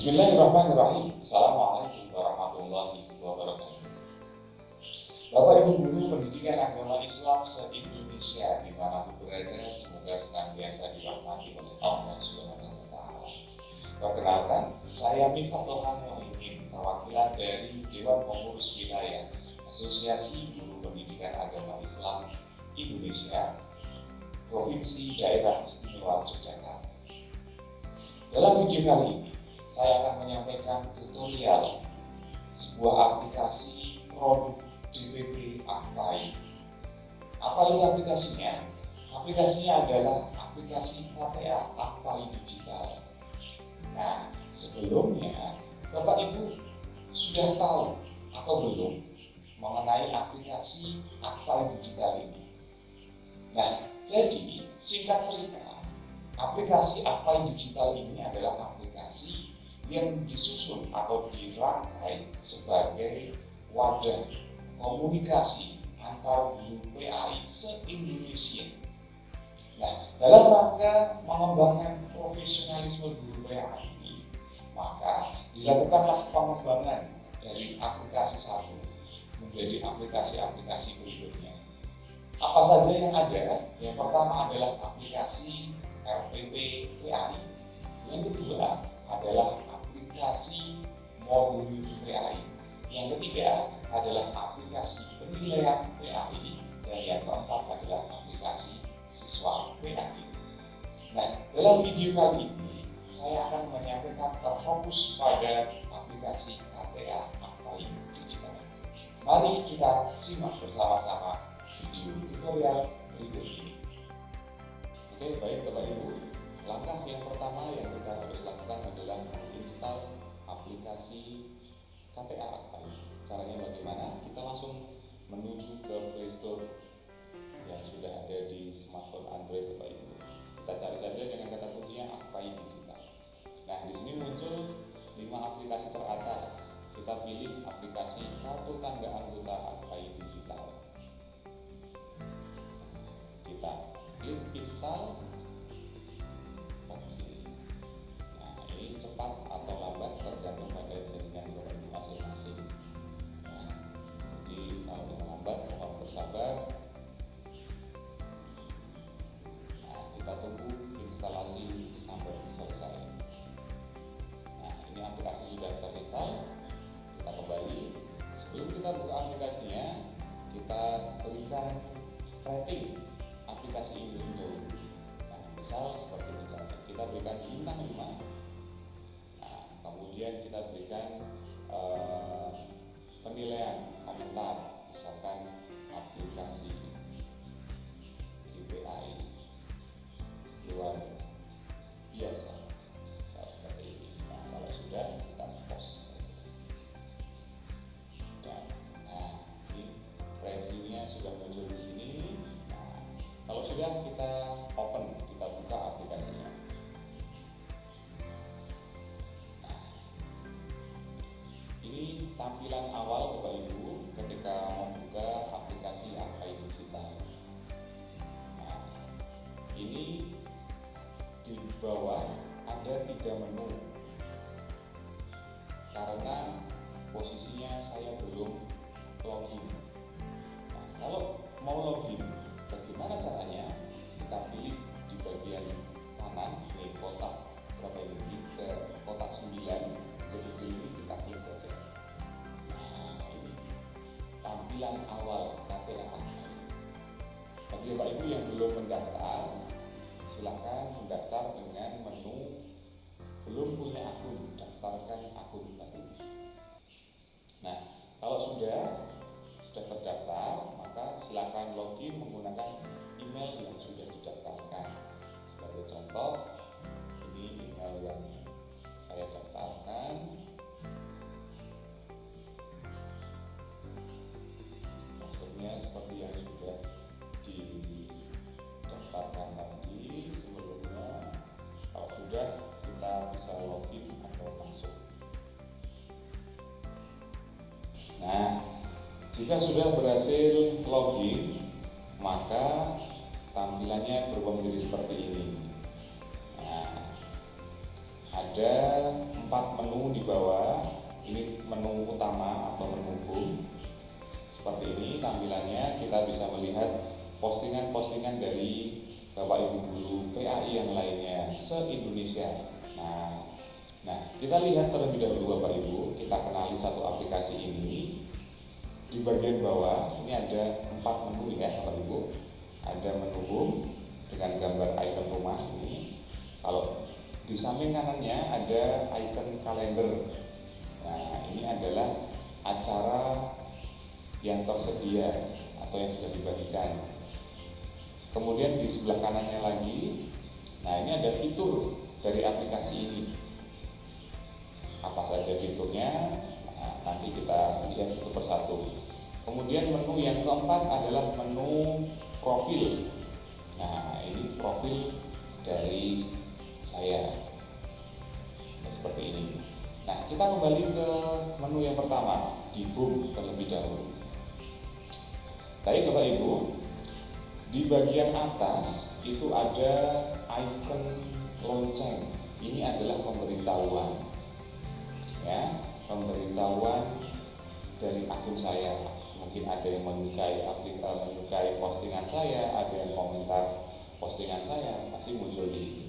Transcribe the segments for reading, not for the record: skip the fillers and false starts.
Bismillahirrahmanirrahim. Assalamualaikum warahmatullahi wabarakatuh. Bapak Ibu Guru Pendidikan Agama Islam se-Indonesia dimanapun berada, semoga senantiasa dirahmati oleh Allah Subhanahu wa Ta'ala. Perkenalkan, saya Miftahul Hamid, perwakilan dari Dewan Pengurus Wilayah Asosiasi Guru Pendidikan Agama Islam Indonesia, Provinsi Daerah Istimewa Yogyakarta. Dalam video kali ini, saya akan menyampaikan tutorial sebuah aplikasi produk DPP AKPAI. Apa itu aplikasinya? Aplikasinya adalah aplikasi KTA AKPAI Digital. Nah, sebelumnya Bapak Ibu sudah tahu atau belum mengenai aplikasi AKPAI Digital ini? Nah, jadi singkat cerita, aplikasi AKPAI Digital ini adalah aplikasi yang disusun atau dirangkai sebagai wadah komunikasi antar guru PAI se-Indonesia. Nah, dalam rangka mengembangkan profesionalisme guru PAI ini, maka dilakukanlah pengembangan dari aplikasi satu menjadi aplikasi-aplikasi berikutnya. Apa saja yang ada? Yang pertama adalah aplikasi RPP PAI. Yang kedua adalah aplikasi modul PAI. Yang ketiga adalah aplikasi penilaian PAI, dan yang keempat adalah aplikasi siswa PAI. Nah, dalam video kali ini saya akan menyampaikan terfokus pada aplikasi KTA AKPAI Digital. Mari kita simak bersama-sama video tutorial berikut ini. Oke, baik Bapak Ibu. Langkah yang pertama yang kita harus lakukan adalah menginstal aplikasi KTA AKPAI. Caranya bagaimana? Kita langsung menuju ke Play Store yang sudah ada di smartphone Android Bapak Ibu. Kita cari saja dengan kata kuncinya AKPAI Digital. Nah, di sini muncul 5 aplikasi teratas. Kita pilih aplikasi kartu tanda anggota AKPAI Digital. Kita klik install. Cepat atau lambat tergantung pada jaringan Bapak Ibu masing-masing. Nah, jadi kalau yang lambat mohon bersabar. Nah, kita tunggu instalasi sampai selesai. Nah, ini aplikasi sudah terinstall. Kita kembali. Sebelum kita buka aplikasinya, kita berikan rating aplikasi ini dulu. Nah, misal seperti misalnya kita berikan bintang 5. Kemudian kita berikan penilaian komentar, misalkan aplikasi PAI luar biasa, misal seperti ini. Nah, kalau sudah kita post saja. Dan, nah, ini reviewnya sudah muncul di sini. Nah, kalau sudah kita open, kita buka aplikasinya. Ini tampilan awal Bapak Ibu ketika membuka aplikasi AKPAI Digital. Nah, ini di bawah ada 3 menu. Karena posisinya saya belum login. Nah, kalau mau login, bagaimana caranya? Kita pilih di bagian kanan, ini kotak berapa ini? Ke kotak 9, kecil ini kita klik saja. Tampilan awal KTA AKPAI. Bagi Bapak Ibu yang belum mendaftar, silakan mendaftar dengan menu belum punya akun, daftarkan akun baru. Nah, kalau sudah terdaftar, maka silakan login menggunakan email yang sudah didaftarkan. Sebagai contoh, ini email yang saya daftarkan. Seperti yang sudah didaftarkan tadi sebelumnya. Kalau sudah, kita bisa login atau masuk. Nah, jika sudah berhasil login, maka tampilannya berubah menjadi seperti ini. Nah, ada 4 menu di bawah. Ini menu utama atau menu home. Seperti ini tampilannya. Kita bisa melihat postingan-postingan dari Bapak Ibu guru PAI yang lainnya se-Indonesia. Nah, kita lihat terlebih dahulu Bapak Ibu, kita kenali satu aplikasi ini. Di bagian bawah ini ada 4 menu ya Bapak Ibu. Ada menu home dengan gambar icon rumah ini. Kalau di samping kanannya ada icon kalender. Nah, ini adalah acara yang tersedia atau yang sudah dibagikan. Kemudian di sebelah kanannya lagi, nah ini ada fitur dari aplikasi ini. Apa saja fiturnya? Nah, nanti kita lihat satu persatu. Kemudian menu yang keempat adalah menu profil. Nah, ini profil dari saya. Nah, seperti ini. Nah, kita kembali ke menu yang pertama, di home terlebih dahulu. Baik Bapak Ibu, di bagian atas itu ada icon lonceng. Ini adalah pemberitahuan, ya, pemberitahuan dari akun saya. Mungkin ada yang menyukai postingan saya, ada yang komentar postingan saya, pasti muncul di sini.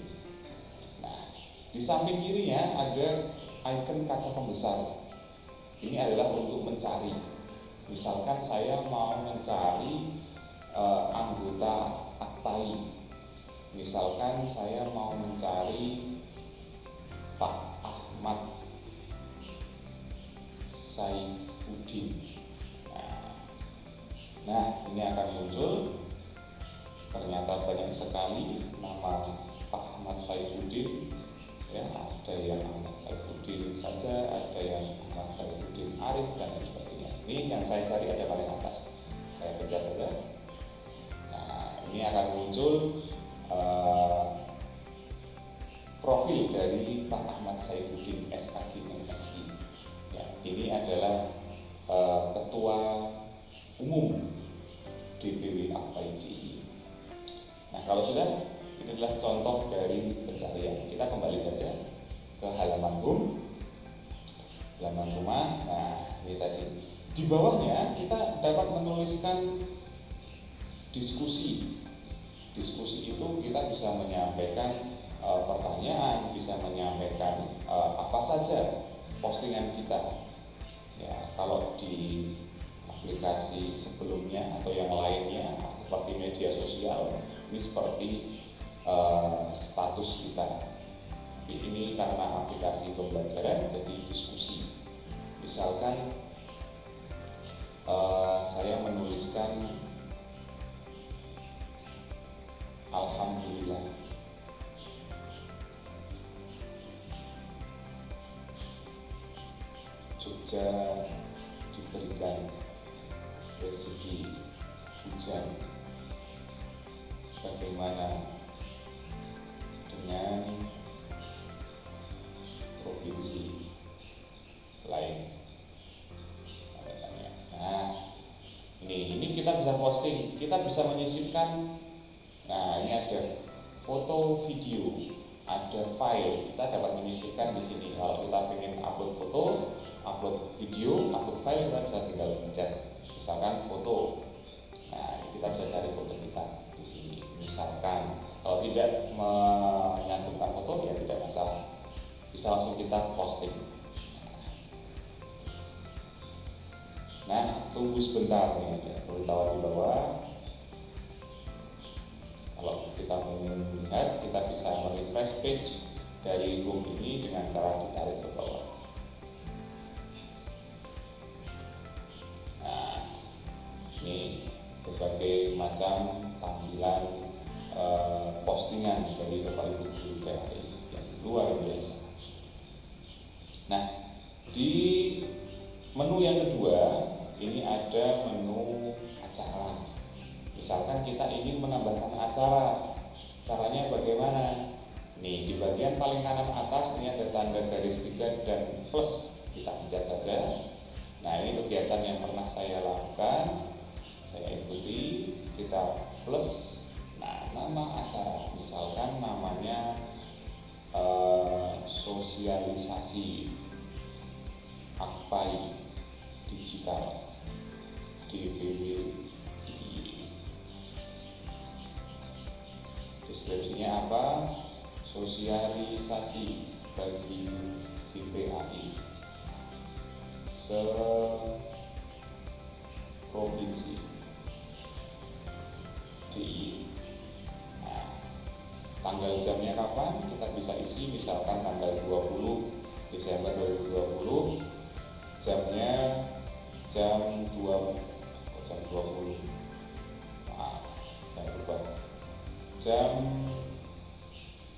Nah, di samping kirinya ada icon kaca pembesar. Ini adalah untuk mencari. Misalkan saya mau mencari anggota AKPAI. Misalkan saya mau mencari Pak Ahmad Saifuddin. Nah, ini akan muncul. Ternyata banyak sekali nama Pak Ahmad Saifuddin. Ya, ada yang Ahmad Saifuddin saja, ada yang Ahmad Saifuddin Arif dan lain sebagainya. Ini yang saya cari ada paling atas. Saya pencet saja. Ini akan muncul profil dari Pak Ahmad Saifuddin SAG MSI. Ya, ini adalah Ketua Umum DPW AKPAI DIY. Nah, kalau sudah, ini adalah contoh dari pencarian. Kita kembali saja ke halaman home, halaman rumah. Nah, ini tadi. Di bawahnya kita dapat menuliskan diskusi. Diskusi itu kita bisa menyampaikan pertanyaan, bisa menyampaikan apa saja postingan kita. Ya, kalau di aplikasi sebelumnya atau yang lainnya seperti media sosial, ini seperti status kita. Tapi ini karena aplikasi pembelajaran jadi diskusi. Misalkan saya menuliskan Alhamdulillah. Jogja diberikan rezeki hujan. Bagaimana dengan provinsi lain? Nah, ini kita bisa posting, kita bisa menyisipkan. Nah, ini ada foto, video, ada file. Kita dapat menyisipkan di sini. Kalau kita ingin upload foto, upload video, upload file, kita bisa tinggal pencet. Misalkan foto. Nah, kita bisa cari foto kita di sini. Misalkan kalau tidak menyantumkan foto, ya tidak masalah. Bisa langsung kita posting. Nah, tunggu sebentar nih, ada pemberitahuan di bawah. Kalau kita melihat, kita bisa merefresh page dari home ini dengan cara ditarik ke bawah. Nah, ini berbagai macam tampilan postingan dari Bapak Ibu guru PAI yang luar biasa. Nah, di menu yang kedua ini ada menu acara. Misalkan kita ingin menambahkan acara, caranya bagaimana? Nih, di bagian paling kanan atas ini ada tanda garis 3 dan plus, kita pencet saja. Nah, ini kegiatan yang pernah saya lakukan, saya ikuti, kita plus. Nah, nama acara, misalkan namanya sosialisasi Akpai digital DPWDI. Deskripsinya apa? Sosialisasi bagi DPAI se-provinsi DI. Nah, tanggal jamnya kapan? Kita bisa isi misalkan tanggal 20 Desember 2020, jamnya jam 20. Nah, saya lupa. Jam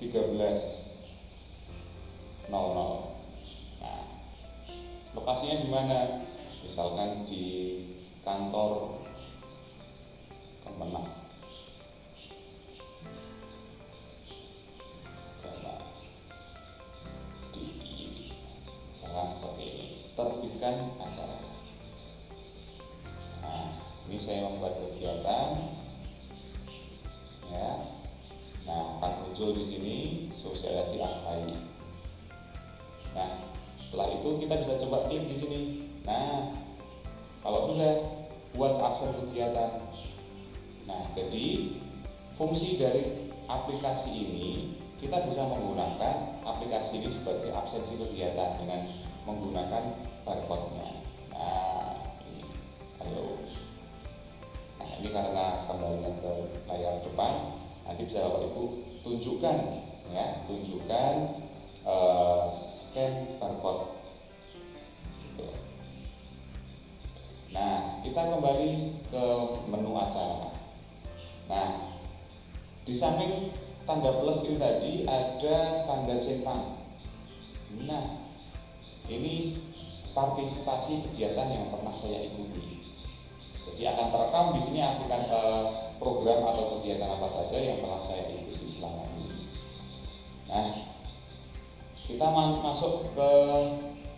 13.00. Nah, lokasinya di mana? Misalkan di kantor Kemenang. Misalkan seperti ini. Terbitkan acara. Nah, ini saya membuat kegiatan. Ya. Nah, akan muncul di sini sosialisasi Akpai. Nah, setelah itu kita bisa coba klik di sini. Nah, kalau sudah buat absen kegiatan. Nah, jadi fungsi dari aplikasi ini kita bisa menggunakan aplikasi ini sebagai absensi kegiatan dengan menggunakan barcode-nya. Nah, ini. Halo. Nah, ini karena kembalinya ke layar depan. Nanti bisa Bapak Ibu tunjukkan, ya, scan barcode. Gitu. Nah, kita kembali ke menu acara. Nah, di samping tanda plus ini tadi ada tanda centang. Nah, ini partisipasi kegiatan yang pernah saya ikuti. Jadi akan terekam di sini aplikasi program atau kegiatan apa saja yang telah saya ikuti selama ini. Nah, kita masuk ke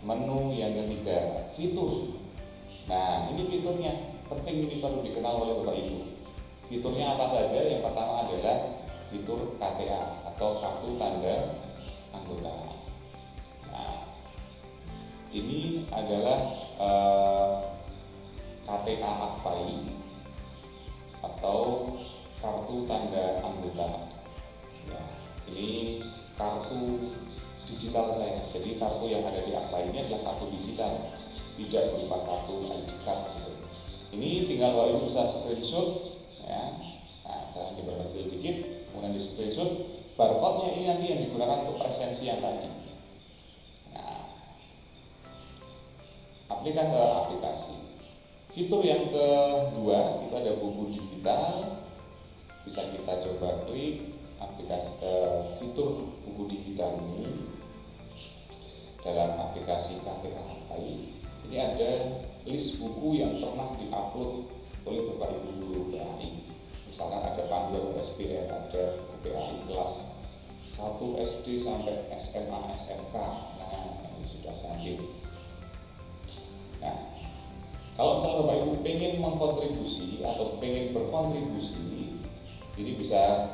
menu yang ketiga, fitur. Nah, ini fiturnya penting, ini perlu dikenal oleh Bapak Ibu. Fiturnya apa saja? Yang pertama adalah fitur KTA atau kartu tanda anggota. Nah, ini adalah KTA Akpai atau kartu tanda anggota. Ya, ini kartu digital saya. Jadi kartu yang ada di Akpai ini adalah kartu digital, tidak berupa kartu ID card gitu. Ini tinggal Bapak Ibu bisa screenshot, ya. Nah, saya diperkecil dikit, kemudian di screenshot. Barcode-nya ini nanti yang digunakan untuk presensi yang tadi. Nah, aplikasi. Fitur yang kedua itu ada buku digital. Bisa kita coba klik aplikasi fitur buku digital ini dalam aplikasi KTA Akpai. Ini ada list buku yang pernah diupload oleh Bapak Ibu guru PAI. Misalkan ada panduan SBM, ada PAI kelas 1 SD sampai SMA SMK. Nah, ini sudah canggih. Nah, kalau misalnya Bapak Ibu pengen mengkontribusi atau pengen berkontribusi, ini bisa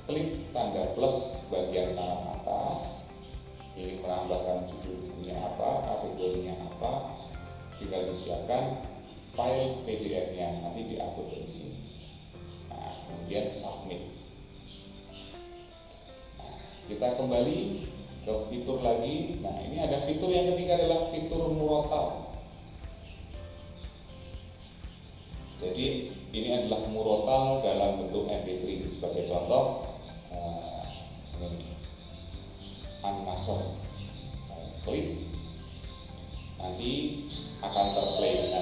klik tanda plus bagian kanan atas. Ingin menambahkan judul bukunya apa, kategorinya apa, tinggal disiapkan file PDF-nya, nanti diupload di sini. Nah, kemudian submit. Nah, kita kembali ke fitur lagi. Nah, ini ada fitur yang ketiga adalah fitur murotal. Jadi ini adalah murotal dalam bentuk MP3. Sebagai contoh, ini Amazon. Saya klik, nanti akan terplay.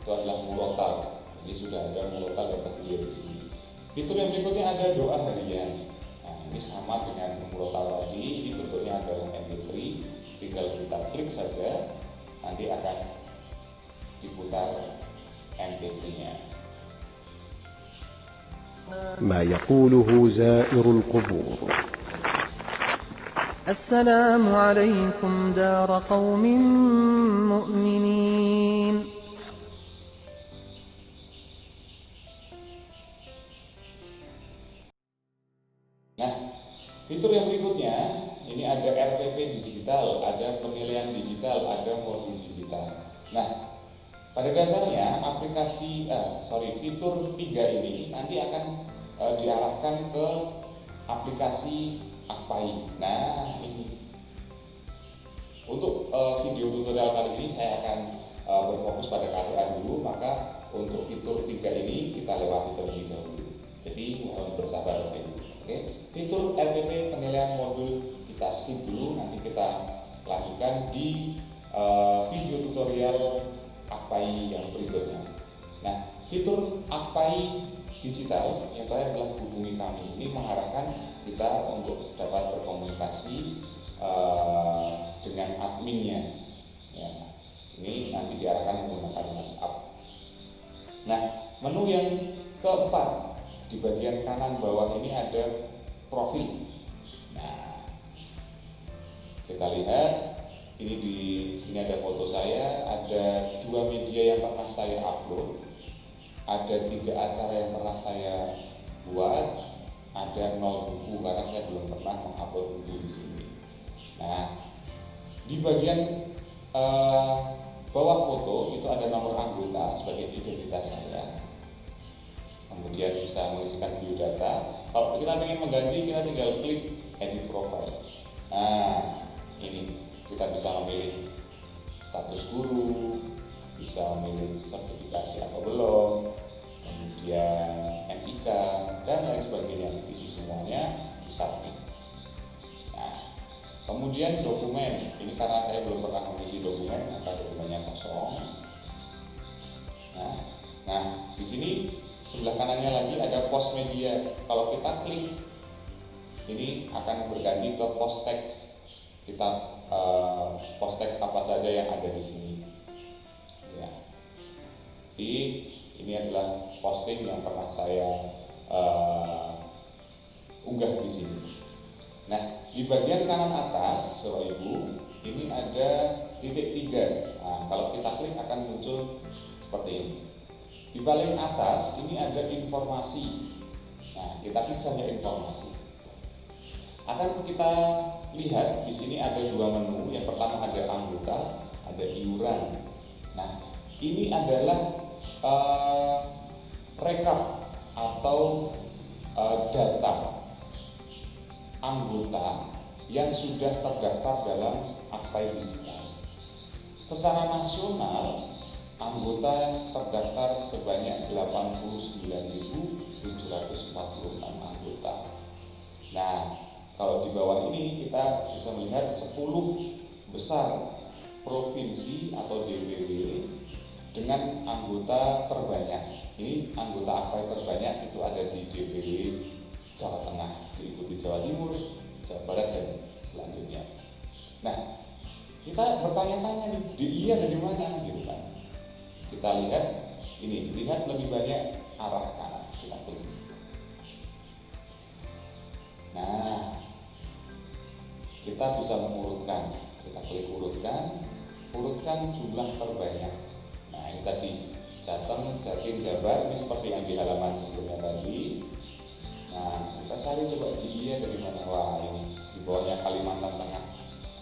Itu adalah murotal. Jadi sudah ada murotal yang tersedia di sini. Fitur yang berikutnya ada doa harian. Nah, ini sama dengan murotal tadi. Ini bentuknya adalah MP3. Tinggal kita klik saja, nanti akan diputar MP3-nya. ما يقوله زائر القبور. السلام عليكم دار قوم مؤمنين. Nah, fitur yang berikutnya ini ada RPP digital, ada penilaian digital, ada modul digital. Nah, pada dasarnya fitur 3 ini nanti akan diarahkan ke aplikasi Akpai. Nah, ini untuk video tutorial kali ini saya akan berfokus pada KTA dulu, maka untuk fitur 3 ini kita lewati terlebih dahulu. Jadi mohon bersabar Bapak Ibu. Oke, fitur RPP penilaian modul kita skip dulu, nanti kita lanjutkan di video tutorial Akpai yang berikutnya. Nah, fitur Akpai digital yang terakhir adalah hubungi kami. Ini mengarahkan kita untuk dapat berkomunikasi dengan adminnya. Ya, ini nanti diarahkan menggunakan WhatsApp. Nah, menu yang keempat di bagian kanan bawah ini ada profil. Nah, kita lihat ini di sini ada foto saya, ada 2 media yang pernah saya upload, ada 3 acara yang pernah saya buat, ada 0 buku karena saya belum pernah mengupload buku di sini. Nah, di bagian bawah foto itu ada nomor anggota sebagai identitas saya. Kemudian bisa mengisikan biodata. Kalau kita ingin mengganti, kita tinggal klik edit profile. Nah, ini kita bisa memilih status guru, bisa memilih sertifikasi atau belum, kemudian NIK dan lain sebagainya. Isi semuanya disubmit. Nah, kemudian dokumen. Ini karena saya belum pernah mengisi dokumen, maka dokumennya kosong. Nah, di sini sebelah kanannya lagi ada post media. Kalau kita klik, ini akan berganti ke post text. Kita post text apa saja yang ada di sini. Ya. Ini adalah posting yang pernah saya unggah di sini. Nah, di bagian kanan atas, Bapak Ibu, ini ada titik 3. Nah, kalau kita klik akan muncul seperti ini. Di paling atas ini ada informasi. Nah, kita klik saja informasi. Akan kita lihat di sini ada 2 menu. Yang pertama ada anggota, ada iuran. Nah, ini adalah rekap atau data anggota yang sudah terdaftar dalam Akpai Digital. Secara nasional, anggota terdaftar sebanyak 89.746 anggota. Nah, kalau di bawah ini kita bisa melihat 10 besar provinsi atau DPW dengan anggota terbanyak. Ini anggota Akpai terbanyak itu ada di DPW Jawa Tengah, diikuti Jawa Timur, Jawa Barat dan selanjutnya. Nah, kita bertanya-tanya nih, DI ada di mana gitu kan? Kita lihat ini, lihat lebih banyak arah kanan, kita klik. Nah, kita bisa mengurutkan, kita klik urutkan jumlah terbanyak. Nah, ini tadi Jateng, Jatim, Jabar, ini seperti yang di halaman sebelumnya tadi. Nah, kita cari coba DI dari mana. Wah, ini di bawahnya Kalimantan Tengah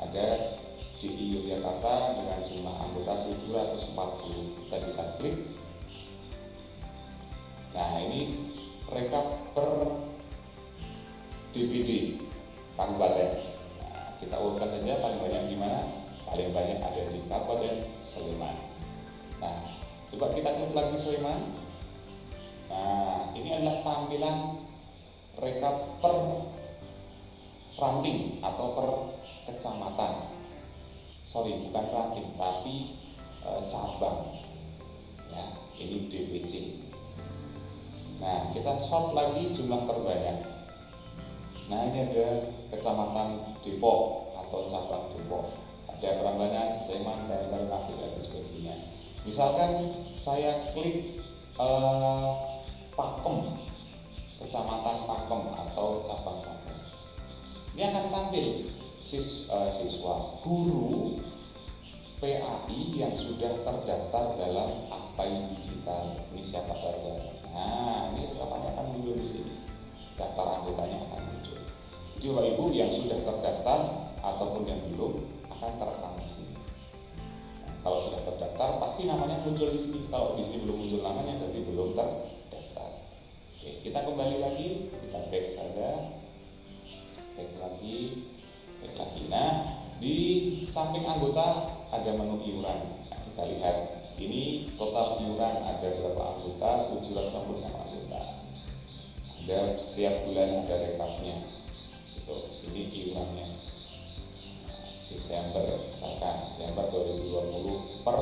ada DI Yogyakarta dengan jumlah anggota 740. Kita bisa klik. Nah, ini rekap per DPD kabupaten. Nah, kita urutkan saja paling banyak di mana. Paling banyak ada di Kabupaten Sleman. Nah, coba kita klik lagi Sleman. Nah, ini adalah tampilan rekap per ranting atau per kecamatan. Sorry, bukan ranting tapi cabang. Ya, ini DPC. Nah, kita sort lagi jumlah terbanyak. Nah, ini ada kecamatan Depok atau cabang Depok. Ada Prambanan, Sleman, dan lain sebagainya. Misalkan saya klik Pakem, kecamatan Pakem atau cabang Pakem. Ini akan tampil siswa, guru PAI yang sudah terdaftar dalam Akpai Digital. Ini siapa saja? Nah, ini rekapannya akan muncul di sini. Daftar anggotanya akan muncul. Jadi Bapak Ibu yang sudah terdaftar ataupun yang belum akan terekam di sini. Nah, kalau sudah terdaftar pasti namanya muncul di sini. Kalau di sini belum muncul namanya berarti belum terdaftar. Oke, kita kembali lagi, kita back saja. Back lagi. Nah, di samping anggota ada menu iuran. Nah, kita lihat ini total iuran ada berapa anggota, 796 anggota. Ada setiap bulan ada rekapnya. Itu ini iurannya. Desember misalkan Desember 2020 per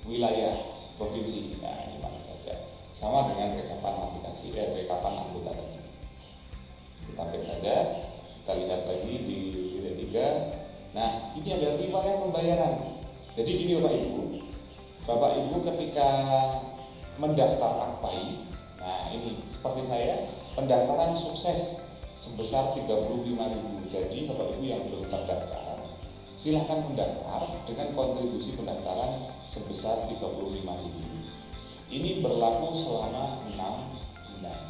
wilayah provinsi. Nah, ini mana saja. Sama dengan rekapan aplikasi rekapan anggota tadi. Kita back saja. Kita lihat lagi di titik 3. Nah, ini ada riwayat pembayaran. Jadi gini Bapak Ibu ketika mendaftar Akpai, nah ini seperti saya, pendaftaran sukses sebesar 35.000. Jadi Bapak Ibu yang belum terdaftar, silahkan mendaftar dengan kontribusi pendaftaran sebesar 35.000. Ini berlaku selama 6 bulan.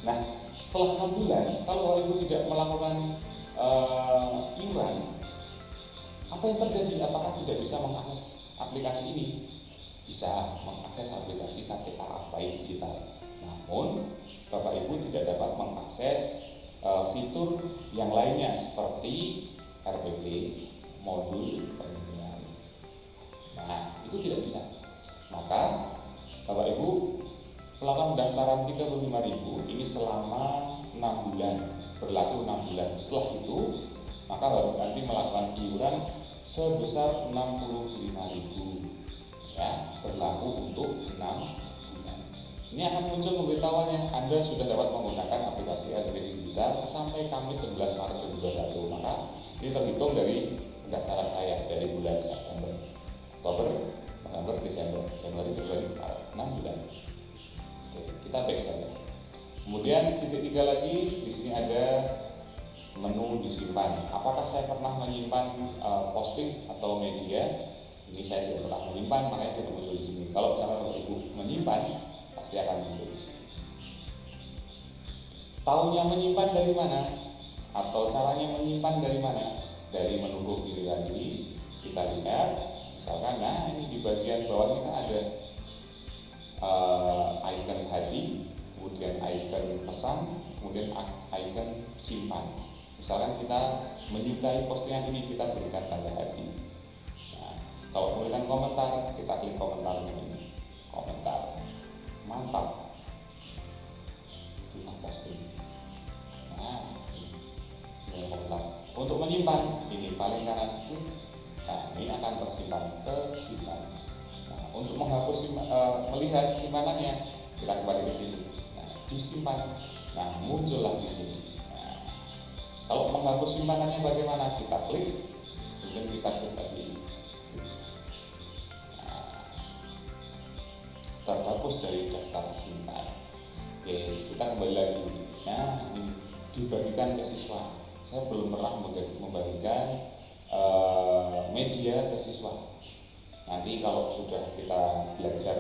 Nah, setelah 6 bulan, kalau Bapak Ibu tidak melakukan iuran, apa yang terjadi? Apakah tidak bisa mengakses aplikasi ini? Bisa mengakses aplikasi KTA Akpai Digital. Namun, Bapak Ibu tidak dapat mengakses fitur yang lainnya seperti RPP, modul penunjang. Nah, itu tidak bisa. Maka, Bapak Ibu melakukan pendaftaran 35.000 ini selama 6 bulan, berlaku 6 bulan. Setelah itu maka baru nanti melakukan iuran sebesar 65.000 ya, berlaku untuk 6 bulan. Ini akan muncul pemberitahuannya Anda sudah dapat menggunakan aplikasi RPP Digital sampai Kamis 11 Maret 2021. Maka ini terhitung dari pendaftaran saya dari bulan September, Oktober, November, Desember, Januari, Februari, Maret, 6 bulan. Kita back saja. Kemudian titik 3 lagi, di sini ada menu disimpan. Apakah saya pernah menyimpan posting atau media? Ini saya tidak pernah menyimpan, makanya tidak muncul di sini. Kalau misalnya Bapak Ibu menyimpan, pasti akan muncul di sini. Tahunya menyimpan dari mana? Atau caranya menyimpan dari mana? Dari menu pilih lagi, kita lihat. Misalkan, nah ini di bagian bawah ini kan ada icon hadi, kemudian icon pesan, kemudian icon simpan. Misalkan kita menyukai postingan ini, kita berikan tanda hati. Nah, kalau memberikan komentar, kita klik komentar ini. Komentar, mantap, kita posting. Nah, ini komentar. Untuk menyimpan, ini paling kanan klik. Nah, ini akan tersimpan. Nah, untuk menghapus melihat simpanannya, kita kembali ke sini. Nah, disimpan. Nah, muncullah di sini. Nah, kalau menghapus simpanannya bagaimana? Kita klik, kemudian kita klik lagi. Nah, terhapus dari daftar simpan. Oke, kita kembali lagi. Nah, ini dibagikan ke siswa. Saya belum pernah membagikan media ke siswa. Nanti kalau sudah kita belajar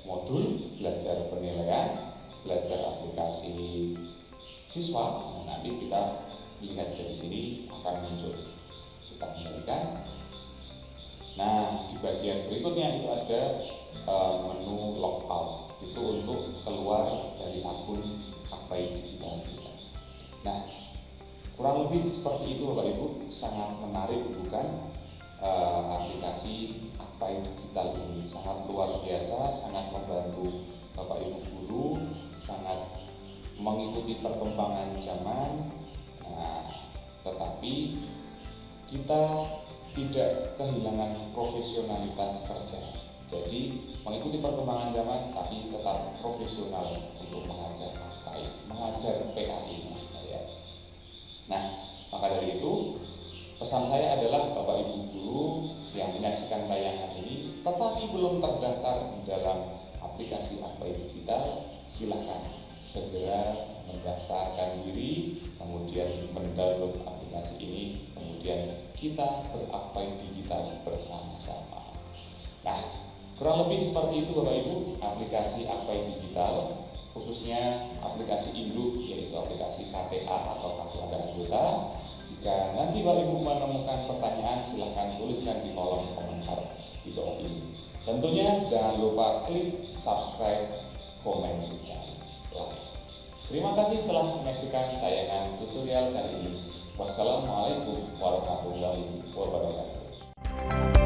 modul, belajar penilaian, belajar aplikasi siswa, nanti kita lihat dari sini akan muncul. Kita kembalikan. Nah, di bagian berikutnya itu ada menu logout. Itu untuk keluar dari akun Akpai Digital kita. Nah, kurang lebih seperti itu Bapak Ibu, sangat menarik bukan aplikasi Akpai Digital ini, sangat luar biasa, sangat membantu Bapak Ibu guru, sangat mengikuti perkembangan zaman. Nah, tetapi kita tidak kehilangan profesionalitas kerja. Jadi mengikuti perkembangan zaman tapi tetap profesional untuk mengajar Akpai, mengajar PAI maksud saya. Nah, maka dari itu pesan saya adalah Bapak Ibu guru yang menyaksikan tayangan ini tetapi belum terdaftar dalam aplikasi Akpai Digital, silakan segera mendaftarkan diri, kemudian mendownload aplikasi ini, kemudian kita berapai digital bersama-sama. Nah, kurang lebih seperti itu Bapak Ibu, aplikasi Apai Digital, khususnya aplikasi induk yaitu aplikasi KTA atau Kartu Tanda Anggota. Jika nanti Bapak Ibu menemukan pertanyaan, silahkan tuliskan di kolom komentar di bawah ini. Tentunya jangan lupa klik subscribe, komen, dan like. Terima kasih telah menyaksikan tayangan tutorial kali ini. Wassalamualaikum warahmatullahi wabarakatuh.